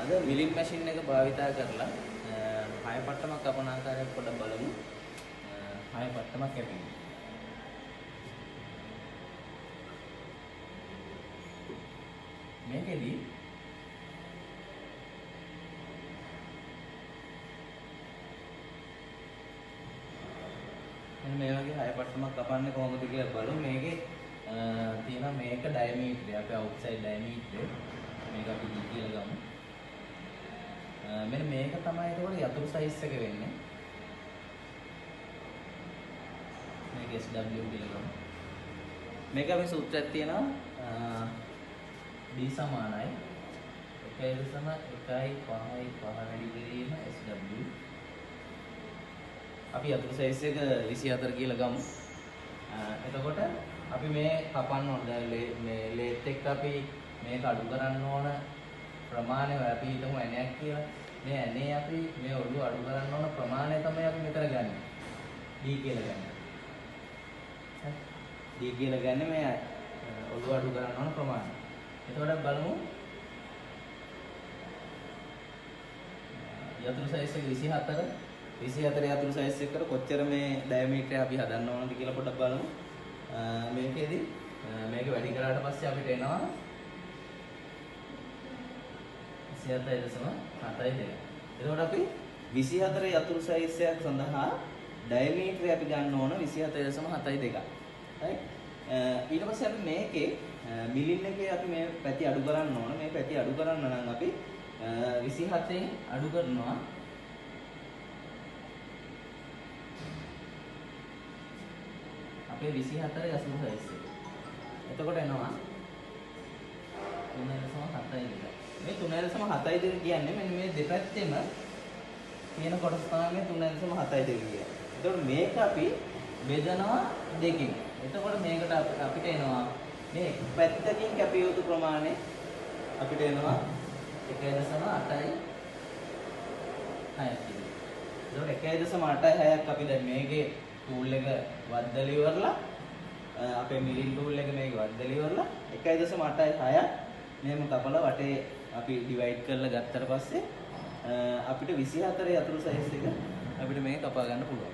අද මිලින් මැෂින් එක භාවිතා කරලා හය පට්ටමක් කපන ආකාරය පොඩ්ඩක් බලමු. හය පට්ටමක් කැපෙනවා. මේකෙදි මේ වගේ හය පට්ටමක් කපන්නේ කොහොමද කියලා බලමු. මේකේ තියෙනවා මේක ඩයමීටරය. අපේ අවුට්සයිඩ් ඩයමීටරය. මේක අපි D කියලා ගමු. මෙන්න මේක තමයි ඒකට යතුරු සයිස් එක වෙන්නේ. මේක SW කියලා ගමු. මේක අපි සූත්‍රයක් තියෙනවා D සමානයි 1.155 වැඩි කිරීම SW. අපි යතුරු සයිස් එක 24 කියලා ගමු. එතකොට අපි මේ කපන්න ඕන මේ ලේත් එක්ක අපි මේක අඩු කරන්න ඕන ප්‍රමාණය අපි හිතමු ඇණයක් කියලා. මේ ඇණේ අපි මේ ඔළුව අඩු කරන්න ඕන ප්‍රමාණය තමයි අපි මෙතන ගන්න. D කියලා ගන්න. D කියලා ගන්න මේ ඔළුව අඩු කරන්න ඕන ප්‍රමාණය. එතකොට බලමු යතුරු සයිස් එක 24 යතුරු සයිස් එකට කොච්චර මේ ඩයමීටරය අපි හදන්න ඕනද කියලා පොඩ්ඩක් බලමු. මේකෙදි මේක වැඩි කරාට පස්සේ අපිට එනවා 27.72. එතකොට අපි 24 යතුරු සයිස් එකක් සඳහා ඩයමීටරය අපි ගන්න ඕන 27.72. right? ඊට පස්සේ අපි මේකේ මිලින් එකේ අපි මේ පැති අඩු කරන්න ඕන. මේ පැති අඩු කරන්න නම් අපි 27න් අඩු කරනවා අපේ 24 යතුරු සයිස් එක. එතකොට එනවා 3.72. මේ 3.72 කියන්නේ මෙන්න මේ දෙපැත්තෙම තියෙන කොටස තමයි මේ 3.72 කියන්නේ. එතකොට මේක අපි බෙදනවා දෙකකින්. එතකොට මේකට අපිට එනවා මේ පැත්තකින් කැපිය යුතු ප්‍රමාණය අපිට එනවා 1.86. එතකොට 1.86ක් අපි දැන් මේකේ ටූල් එක වද්දලා ඉවරලා අපේ මිලින් ටූල් එක මේක වද්දලා ඉවරලා 1.86ක් මෙහෙම කපලා වටේ අපි ඩිවයිඩ් කරලා ගත්තට පස්සේ අපිට 24 යතුරු සයිස් එක අපිට මේක කපා ගන්න පුළුවන්.